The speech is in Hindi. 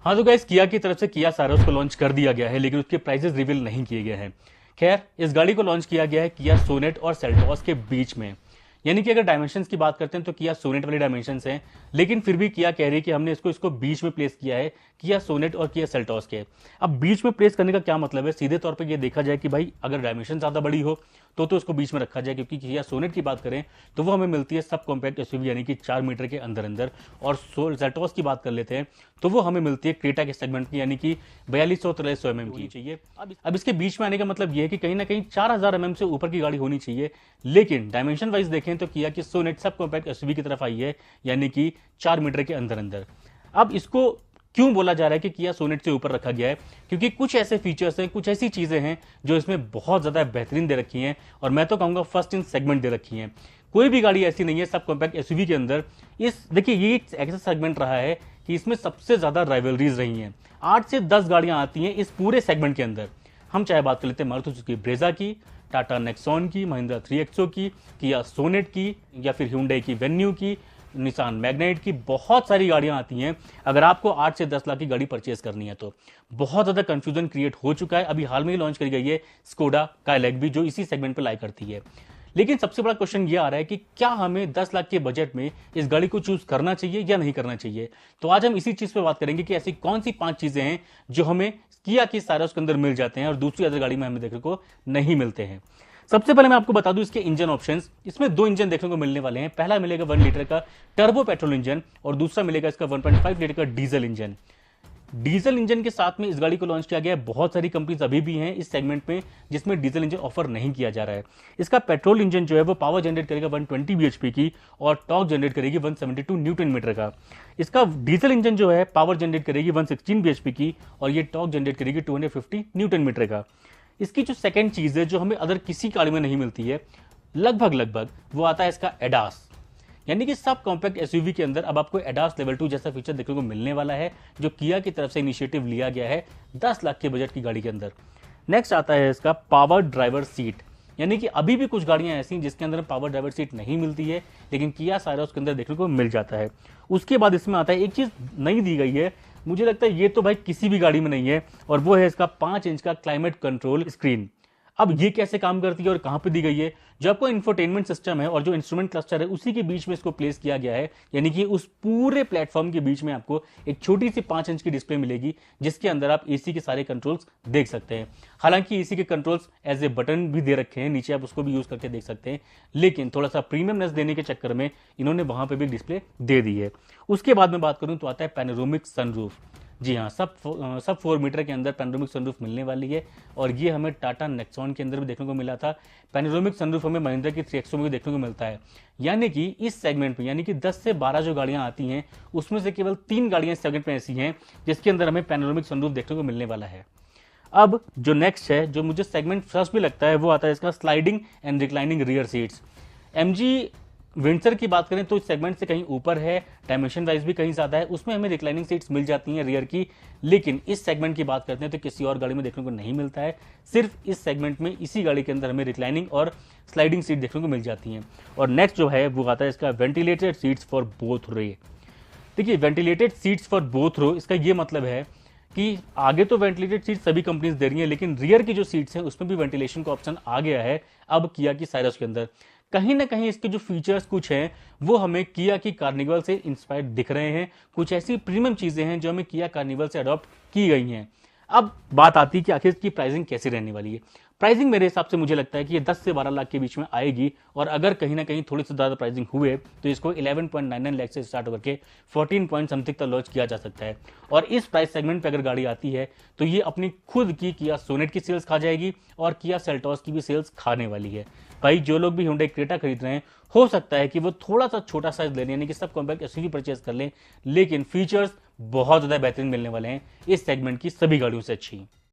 हाँ तो गाइस, किया की तरफ से किया सारोस को लॉन्च कर दिया गया है, लेकिन उसके प्राइसेस रिवील नहीं किए गए हैं। खैर, इस गाड़ी को लॉन्च किया गया है किया सोनेट और सेल्टॉस के बीच में। यानी कि अगर डायमेंशंस की बात करते हैं तो किया सोनेट वाली डायमेंशंस हैं, लेकिन फिर भी किया कह रही है कि हमने इसको इसको बीच में प्लेस किया है, किया सोनेट और किया सेल्टॉस के। अब बीच में प्लेस करने का क्या मतलब है? सीधे तौर पे ये देखा जाए कि भाई अगर डायमेंशन ज्यादा बड़ी हो तो उसको बीच में रखा जाए, क्योंकि किया सोनेट की बात करें तो वो हमें मिलती है सब कॉम्पैक्ट एसयूवी यानी कि 4 मीटर के अंदर अंदर, और सेल्टॉस की बात कर लेते हैं तो वो हमें मिलती है क्रेटा के सेगमेंट की, यानी कि 4200-4300 mm की चाहिए। अब इसके बीच में आने का मतलब ये है कि कहीं ना कहीं 4000 mm से ऊपर की गाड़ी होनी चाहिए। लेकिन डायमेंशन वाइज देखें तो किया की सोनेट सब कॉम्पैक्ट एसयूवी की तरफ आई है, यानी कि 4 मीटर के अंदर अंदर। अब इसको क्यों बोला जा रहा है कि किया सोनेट से ऊपर रखा गया है? क्योंकि कुछ ऐसे फीचर्स हैं, कुछ ऐसी चीजें हैं जो इसमें बहुत ज्यादा बेहतरीन दे रखी हैं, और मैं तो कहूंगा फर्स्ट इन सेगमेंट दे रखी हैं। कोई भी गाड़ी ऐसी नहीं है सब कॉम्पैक्ट एसयूवी के अंदर। इस देखिए, ये एक ऐसा सेगमेंट रहा है कि इसमें सबसे ज्यादा राइवलरीज रही हैं। 8 से 10 गाड़ियां आती हैं इस पूरे सेगमेंट के अंदर। हम चाहे बात कर लेते हैं मारुति सुजुकी ब्रेजा की, टाटा नेक्सॉन की, महिंद्रा 3XO की, किया सोनेट की, या फिर hyundai की वेन्यू की, निसान मैग्नाइट की, बहुत सारी गाड़ियां आती हैं। अगर आपको 8 से 10 लाख की गाड़ी परचेज करनी है तो बहुत ज्यादा कंफ्यूजन क्रिएट हो चुका है। अभी हाल में ही लॉन्च करी गई है स्कोडा काइलैक भी, जो इसी सेगमेंट पर लाई करती है। लेकिन सबसे बड़ा क्वेश्चन ये आ रहा है कि क्या हमें 10 लाख के बजट में इस गाड़ी को चूज करना चाहिए या नहीं करना चाहिए? तो आज हम इसी चीज पे बात करेंगे कि ऐसी कौन सी 5 चीजें हैं जो हमें किया की सारोस के अंदर मिल जाते हैं और दूसरी अदर गाड़ी में हमें देखने को नहीं मिलते हैं। सबसे पहले मैं आपको बता दूं इसके इंजन ऑप्शंस। इसमें 2 इंजन देखने को मिलने वाले हैं। पहला मिलेगा 1 लीटर का टर्बो पेट्रोल इंजन, और दूसरा मिलेगा इसका 1.5 लीटर का डीजल इंजन। डीजल इंजन के साथ में इस गाड़ी को लॉन्च किया गया है। बहुत सारी कंपनीज अभी भी हैं इस सेगमेंट में जिसमें डीजल इंजन ऑफर नहीं किया जा रहा है। इसका पेट्रोल इंजन जो है वो पावर जनरेट करेगा 120 bhp की, और टॉर्क जनरेट करेगी 172 न्यूटन मीटर का। इसका डीजल इंजन जो है पावर जनरेट करेगी 116 bhp की, और ये टॉर्क जनरेट करेगी 250 न्यूटन मीटर का। इसकी जो सेकंड चीज है जो हमें अदर किसी गाड़ी में नहीं मिलती है लगभग वो आता है इसका एडास। यानी कि सब कॉम्पैक्ट एसयूवी के अंदर अब आपको एडास लेवल 2 जैसा फीचर देखने को मिलने वाला है, जो किया की तरफ से इनिशिएटिव लिया गया है 10 लाख के बजट की गाड़ी के अंदर। नेक्स्ट आता है इसका पावर ड्राइवर सीट। यानी कि अभी भी कुछ गाड़ियां ऐसी हैं जिसके अंदर पावर ड्राइवर सीट नहीं मिलती है, लेकिन किया सारोस के अंदर देखने को मिल जाता है। उसके बाद इसमें आता है एक चीज नई दी गई है, मुझे लगता है ये तो भाई किसी भी गाड़ी में नहीं है, और वो है इसका 5 इंच का क्लाइमेट कंट्रोल स्क्रीन। अब ये कैसे काम करती है और कहां पे दी गई है? जो आपको इंफोटेनमेंट सिस्टम है और जो इंस्ट्रूमेंट क्लस्टर है उसी के बीच में इसको प्लेस किया गया है। यानी कि उस पूरे प्लेटफॉर्म के बीच में आपको एक छोटी सी 5 इंच की डिस्प्ले मिलेगी, जिसके अंदर आप एसी के सारे कंट्रोल्स देख सकते हैं। हालांकि एसी के कंट्रोल्स एज ए बटन भी दे रखे हैं नीचे, आप उसको भी यूज करके देख सकते हैं, लेकिन थोड़ा सा प्रीमियमनेस देने के चक्कर में इन्होंने वहां पर भी डिस्प्ले दे दी है। उसके बाद में बात करूं तो आता है पैनोरामिक सनरूफ। जी हाँ, सब 4 मीटर के अंदर पैनोरामिक सनरूफ मिलने वाली है, और ये हमें टाटा नेक्सॉन के अंदर भी देखने को मिला था। पैनोरामिक सनरूफ हमें महिंद्रा की 3XO में भी देखने को मिलता है। यानी कि इस सेगमेंट में, यानी कि 10 से 12 जो गाड़ियां आती हैं उसमें से केवल 3 गाड़ियां इस सेगमेंट में ऐसी हैं जिसके अंदर हमें पैनोरामिक सनरूफ देखने को मिलने वाला है। अब जो नेक्स्ट है, जो मुझे सेगमेंट फर्स्ट भी लगता है, वो आता है इसका sliding and reclining rear seats. MG Windsor की बात करें तो इस सेगमेंट से कहीं ऊपर है, डायमेंशन वाइज भी कहीं ज्यादा है, उसमें हमें रिक्लाइनिंग सीट्स मिल जाती हैं रियर की। लेकिन इस सेगमेंट की बात करते हैं तो किसी और गाड़ी में देखने को नहीं मिलता है। सिर्फ इस सेगमेंट में इसी गाड़ी के अंदर हमें रिक्लाइनिंग और स्लाइडिंग सीट देखने को मिल जाती हैं। और नेक्स्ट जो है वो आता है इसका वेंटिलेटेड सीट्स फॉर बोथ रे। देखिए, वेंटिलेटेड सीट्स फॉर बोथ रो, इसका ये मतलब है कि आगे तो वेंटिलेटेड सीट सभी कंपनीज दे रही हैं, लेकिन रियर की जो सीट्स हैं उसमें भी वेंटिलेशन का ऑप्शन आ गया है अब किया की साइरस के अंदर। कहीं ना कहीं इसके जो फीचर्स कुछ हैं वो हमें किया की कार्निवल से इंस्पायर्ड दिख रहे हैं। कुछ ऐसी प्रीमियम चीजें हैं जो हमें किया कार्निवल से अडॉप्ट की गई हैं। अब बात आती है कि आखिर इसकी प्राइसिंग कैसे रहने वाली है। प्राइसिंग मेरे हिसाब से मुझे लगता है कि ये 10 से 12 लाख के बीच में आएगी, और अगर कहीं ना कहीं थोड़ी सी ज़्यादा प्राइसिंग हुए तो इसको 11.99 लाख से स्टार्ट होकर के 14 पॉइंट समथिंग तक लॉन्च किया जा सकता है। और इस प्राइस सेगमेंट पे अगर गाड़ी आती है तो ये अपनी खुद की किया सोनेट की सेल्स खा जाएगी और किया सेल्टॉस की भी सेल्स खाने वाली है। भाई, जो लोग भी Hyundai क्रेटा खरीद रहे हैं, हो सकता है कि वो थोड़ा सा छोटा साइज ले लें, यानी कि सब कॉम्पैक्ट एसयूवी परचेज कर लें, लेकिन फीचर्स बहुत ज़्यादा बेहतरीन मिलने वाले हैं इस सेगमेंट की सभी गाड़ियों से अच्छी।